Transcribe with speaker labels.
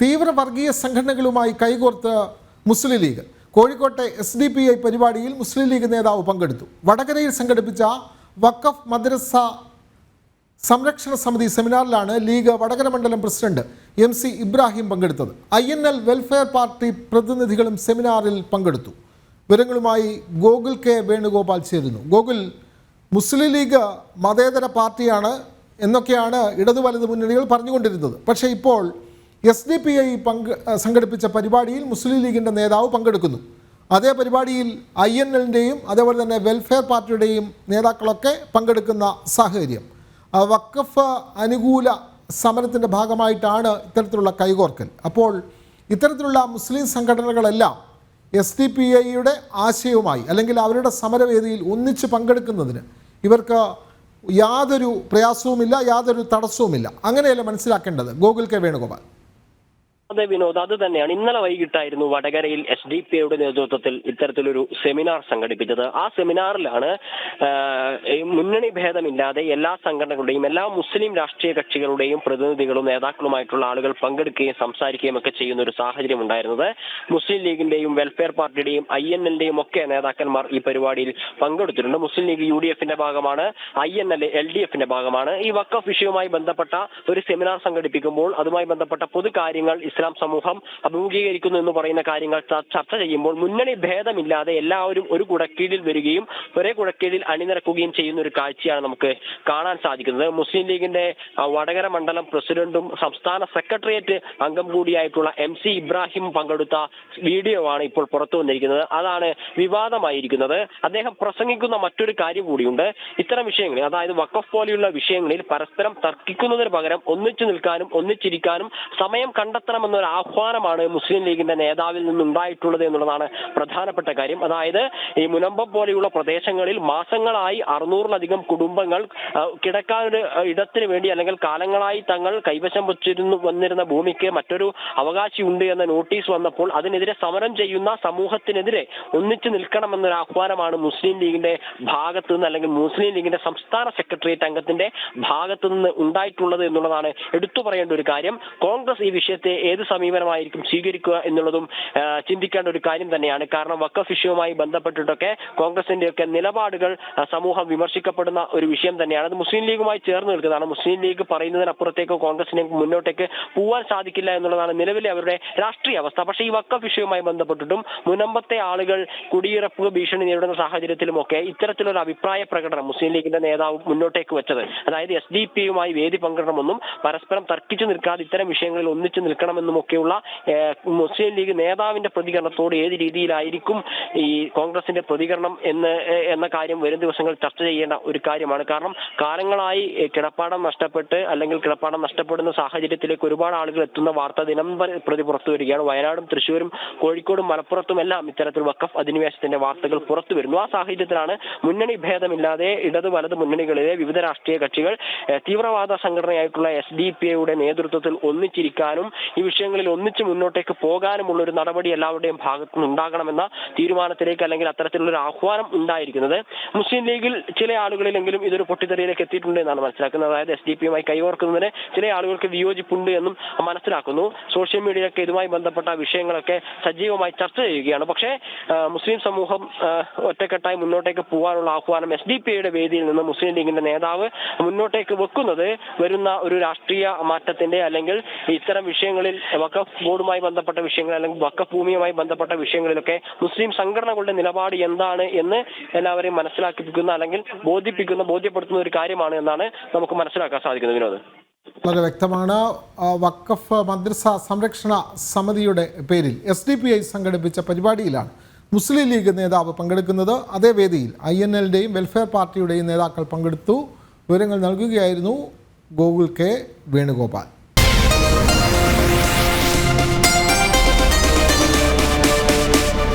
Speaker 1: തീവ്ര വർഗീയ സംഘടനകളുമായി കൈകോർത്ത് മുസ്ലിം ലീഗ്. കോഴിക്കോട്ടെ SDPI പരിപാടിയിൽ മുസ്ലിം ലീഗ് നേതാവ് പങ്കെടുത്തു. വടകരയിൽ സംഘടിപ്പിച്ച വഖഫ് മദ്രസ സംരക്ഷണ സമിതി സെമിനാറിലാണ് ലീഗ് വടകര മണ്ഡലം പ്രസിഡന്റ് MC ഇബ്രാഹിം പങ്കെടുത്തത്. INL വെൽഫെയർ പാർട്ടി പ്രതിനിധികളും സെമിനാറിൽ പങ്കെടുത്തു. വിവരങ്ങളുമായി ഗോകുൽ K വേണുഗോപാൽ ചേരുന്നു. ഗോകുൽ, മുസ്ലിം ലീഗ് മതേതര പാർട്ടിയാണ് എന്നൊക്കെയാണ് ഇടതു വലത് മുന്നണികൾ പറഞ്ഞുകൊണ്ടിരുന്നത്. പക്ഷേ ഇപ്പോൾ SDPI സംഘടിപ്പിച്ച പരിപാടിയിൽ മുസ്ലിം ലീഗിൻ്റെ നേതാവ് പങ്കെടുക്കുന്നു. അതേ പരിപാടിയിൽ INLൻ്റെയും അതേപോലെ തന്നെ വെൽഫെയർ പാർട്ടിയുടെയും നേതാക്കളൊക്കെ പങ്കെടുക്കുന്ന സാഹചര്യം. വഖഫ് അനുകൂല സമരത്തിൻ്റെ ഭാഗമായിട്ടാണ് ഇത്തരത്തിലുള്ള കൈകോർക്കൽ. അപ്പോൾ ഇത്തരത്തിലുള്ള മുസ്ലിം സംഘടനകളെല്ലാം SDPIയുടെ ആശയവുമായി അല്ലെങ്കിൽ അവരുടെ സമരവേദിയിൽ ഒന്നിച്ച് പങ്കെടുക്കുന്നതിന് ഇവർക്ക് യാതൊരു പ്രയാസവുമില്ല, യാതൊരു തടസ്സവുമില്ല. അങ്ങനെയല്ല മനസ്സിലാക്കേണ്ടത്. ഗോകുൽ K വേണുഗോപാൽ.
Speaker 2: അതെ വിനോദ്, അത് തന്നെയാണ്. ഇന്നലെ വൈകിട്ടായിരുന്നു വടകരയിൽ SDPIയുടെ നേതൃത്വത്തിൽ ഇത്തരത്തിലൊരു സെമിനാർ സംഘടിപ്പിച്ചത്. ആ സെമിനാറിലാണ് മുന്നണി ഭേദമില്ലാതെ എല്ലാ സംഘടനകളുടെയും എല്ലാ മുസ്ലിം രാഷ്ട്രീയ കക്ഷികളുടെയും പ്രതിനിധികളും നേതാക്കളുമായിട്ടുള്ള ആളുകൾ പങ്കെടുക്കുകയും സംസാരിക്കുകയും ഒക്കെ ചെയ്യുന്ന ഒരു സാഹചര്യം ഉണ്ടായിരുന്നത്. മുസ്ലിം ലീഗിന്റെയും വെൽഫെയർ പാർട്ടിയുടെയും INLന്റെയും ഒക്കെ നേതാക്കന്മാർ ഈ പരിപാടിയിൽ പങ്കെടുത്തിട്ടുണ്ട്. മുസ്ലിം ലീഗ് UDFന്റെ ഭാഗമാണ്, INL LDFന്റെ ഭാഗമാണ്. ഈ വഖഫ് വിഷയവുമായി ബന്ധപ്പെട്ട ഒരു സെമിനാർ സംഘടിപ്പിക്കുമ്പോൾ അതുമായി ബന്ധപ്പെട്ട പൊതുകാര്യങ്ങൾ ഇസ്ലാം സമൂഹം അഭിമുഖീകരിക്കുന്നു എന്ന് പറയുന്ന കാര്യങ്ങൾ ചർച്ച ചെയ്യുമ്പോൾ മുന്നണി ഭേദമില്ലാതെ എല്ലാവരും ഒരു കുടക്കീഴിൽ വരികയും ഒരേ കുടക്കീഴിൽ അണിനിരക്കുകയും ചെയ്യുന്ന ഒരു കാഴ്ചയാണ് നമുക്ക് കാണാൻ സാധിക്കുന്നത്. മുസ്ലിം ലീഗിന്റെ വടകര മണ്ഡലം പ്രസിഡന്റും സംസ്ഥാന സെക്രട്ടേറിയറ്റ് അംഗം കൂടിയായിട്ടുള്ള MC ഇബ്രാഹിം പങ്കെടുത്ത വീഡിയോ ആണ് ഇപ്പോൾ പുറത്തു വന്നിരിക്കുന്നത്. അതാണ് വിവാദമായിരിക്കുന്നത്. അദ്ദേഹം പ്രസംഗിക്കുന്ന മറ്റൊരു കാര്യം കൂടിയുണ്ട്. ഇത്തരം വിഷയങ്ങളിൽ, അതായത് വഖഫ് പോലെയുള്ള വിഷയങ്ങളിൽ പരസ്പരം തർക്കിക്കുന്നതിന് പകരം ഒന്നിച്ചു നിൽക്കാനും ഒന്നിച്ചിരിക്കാനും സമയം കണ്ടെത്തണമെന്നൊരു ആഹ്വാനമാണ് മുസ്ലിം ലീഗിന്റെ നേതാവിൽ നിന്നുണ്ടായിട്ടുള്ളത് എന്നുള്ളതാണ് പ്രധാനപ്പെട്ട കാര്യം. അതായത് ഈ മുനമ്പം പോലെയുള്ള പ്രദേശങ്ങളിൽ മാസങ്ങളായി 600-ലധികം കുടുംബങ്ങൾ കിടക്കാനൊരു ഇടത്തിന് വേണ്ടി അല്ലെങ്കിൽ കാലങ്ങളായി തങ്ങൾ കൈവശം വന്നിരുന്ന ഭൂമിക്ക് മറ്റൊരു അവകാശിയുണ്ട് എന്ന നോട്ടീസ് വന്നപ്പോൾ അതിനെതിരെ സമരം ചെയ്യുന്ന സമൂഹത്തിനെതിരെ ഒന്നിച്ചു നിൽക്കണമെന്നൊരു ആഹ്വാനമാണ് മുസ്ലിം ലീഗിന്റെ ഭാഗത്തു നിന്ന് അല്ലെങ്കിൽ മുസ്ലിം ലീഗിന്റെ സംസ്ഥാന സെക്രട്ടേറിയറ്റ് അംഗത്തിന്റെ ഭാഗത്തു നിന്ന് ഉണ്ടായിട്ടുള്ളത് എന്നുള്ളതാണ് എടുത്തു പറയേണ്ട ഒരു കാര്യം. കോൺഗ്രസ് ഈ വിഷയത്തെ ഏത് സമീപനമായിരിക്കും സ്വീകരിക്കുക എന്നുള്ളതും ചിന്തിക്കേണ്ട ഒരു കാര്യം തന്നെയാണ്. കാരണം വഖഫ് വിഷയവുമായി ബന്ധപ്പെട്ടിട്ടൊക്കെ കോൺഗ്രസിന്റെ ഒക്കെ നിലപാടുകൾ സമൂഹം വിമർശിക്കപ്പെടുന്ന ഒരു വിഷയം തന്നെയാണ്. അത് മുസ്ലിം ലീഗുമായി ചേർന്ന് നിൽക്കുന്നതാണ്. മുസ്ലിം ലീഗ് പറയുന്നതിനപ്പുറത്തേക്ക് കോൺഗ്രസിനെ മുന്നോട്ടേക്ക് പോവാൻ സാധിക്കില്ല എന്നുള്ളതാണ് നിലവിലെ അവരുടെ രാഷ്ട്രീയ അവസ്ഥ. പക്ഷേ ഈ വഖഫ് വിഷയവുമായി ബന്ധപ്പെട്ടിട്ടും മുനമ്പത്തെ ആളുകൾ കുടിയിറപ്പ് ഭീഷണി നേരിടുന്ന സാഹചര്യത്തിലുമൊക്കെ ഇത്തരത്തിലൊരു അഭിപ്രായ പ്രകടനം മുസ്ലിം ലീഗിന്റെ നേതാവ് മുന്നോട്ടേക്ക് വെച്ചത്, അതായത് SDPIയുമായി വേദി പങ്കിടണമെന്നും പരസ്പരം തർക്കിച്ചു നിൽക്കാതെ ഇത്തരം വിഷയങ്ങളിൽ ഒന്നിച്ചു നിൽക്കണമെന്നുമൊക്കെയുള്ള മുസ്ലിം ലീഗ് നേതാവിന്റെ പ്രതികരണത്തോട് ഏത് രീതിയിലായിരിക്കും ഈ കോൺഗ്രസിന്റെ പ്രതികരണം എന്ന കാര്യം വരും ദിവസങ്ങളിൽ ചർച്ച ചെയ്യേണ്ട ഒരു കാര്യമാണ്. കാരണം കാലങ്ങളായി കിടപ്പാടം നഷ്ടപ്പെട്ട് അല്ലെങ്കിൽ കിടപ്പാടം നഷ്ടപ്പെടുന്ന സാഹചര്യത്തിലേക്ക് ഒരുപാട് ആളുകൾ എത്തുന്ന വാർത്ത ദിനം പ്രതി പുറത്തു വരികയാണ്. വയനാടും തൃശ്ശൂരും കോഴിക്കോടും മലപ്പുറത്തും എല്ലാം ഇത്തരത്തിൽ വഖഫ് അധിനിവേശത്തിന്റെ വാർത്തകൾ പുറത്തു വരുന്നു. ആ സാഹചര്യത്തിലാണ് മുന്നണി ഭേദമില്ലാതെ ഇടതു വലത് മുന്നണികളിലെ വിവിധ രാഷ്ട്രീയ കക്ഷികൾ തീവ്രവാദ സംഘടനയായിട്ടുള്ള SDPIയുടെ നേതൃത്വത്തിൽ ഒന്നിച്ചിരിക്കാനും ഈ വിഷയങ്ങളിൽ ഒന്നിച്ച് മുന്നോട്ടേക്ക് പോകാനുമുള്ള ഒരു നടപടി എല്ലാവരുടെയും ഭാഗത്തു നിന്ന് ഉണ്ടാകണമെന്ന തീരുമാനത്തിലേക്ക് അല്ലെങ്കിൽ അത്തരത്തിലുള്ള ഒരു ആഹ്വാനം ഉണ്ടായിരിക്കുന്നത്. മുസ്ലിം ലീഗിൽ ചില ആളുകളിലെങ്കിലും ഇതൊരു പൊട്ടിത്തെറിയിലേക്ക് എത്തിയിട്ടുണ്ട് എന്നാണ് മനസ്സിലാക്കുന്നത്. അതായത് SDPIയുമായി കൈകോർക്കുന്നതിന് ചില ആളുകൾക്ക് വിയോജിപ്പുണ്ട് എന്നും മനസ്സിലാക്കുന്നു. സോഷ്യൽ മീഡിയയിലൊക്കെ ഇതുമായി ബന്ധപ്പെട്ട വിഷയങ്ങളൊക്കെ സജീവമായി ചർച്ച ചെയ്യുകയാണ്. പക്ഷേ മുസ്ലിം സമൂഹം ഒറ്റക്കെട്ടായി മുന്നോട്ടേക്ക് പോകാനുള്ള ആഹ്വാനം SDPIയുടെ വേദിയിൽ നിന്ന് മുസ്ലിം ലീഗിന്റെ നേതാവ് മുന്നോട്ടേക്ക് വെക്കുന്നത് വരുന്ന ഒരു രാഷ്ട്രീയ മാറ്റത്തിന്റെ അല്ലെങ്കിൽ ഇത്തരം വിഷയങ്ങളിൽ വഖഫ് ബോർഡുമായി ബന്ധപ്പെട്ട വിഷയങ്ങൾ അല്ലെങ്കിൽ വഖഫ് ഭൂമിയുമായി ബന്ധപ്പെട്ട വിഷയങ്ങളിലൊക്കെ മുസ്ലിം സംഘടനകളുടെ നിലപാട് എന്താണ് എന്ന് എല്ലാവരെയും മനസ്സിലാക്കിപ്പിക്കുന്ന അല്ലെങ്കിൽ ബോധ്യപ്പെടുത്തുന്ന ഒരു കാര്യമാണ് എന്നാണ് നമുക്ക് മനസ്സിലാക്കാൻ സാധിക്കുന്നത്. വിനോദ്,
Speaker 1: വളരെ വ്യക്തമാണ്. വഖഫ് മദ്രസ സംരക്ഷണ സമിതിയുടെ പേരിൽ SDPI സംഘടിപ്പിച്ച പരിപാടിയിലാണ് മുസ്ലിം ലീഗ് നേതാവ് പങ്കെടുക്കുന്നത്. അതേ വേദിയിൽ INLൻ്റെയും വെൽഫെയർ പാർട്ടിയുടെയും നേതാക്കൾ പങ്കെടുത്തു. വിവരങ്ങൾ നൽകുകയായിരുന്നു ഗോകുൽ K വേണുഗോപാൽ.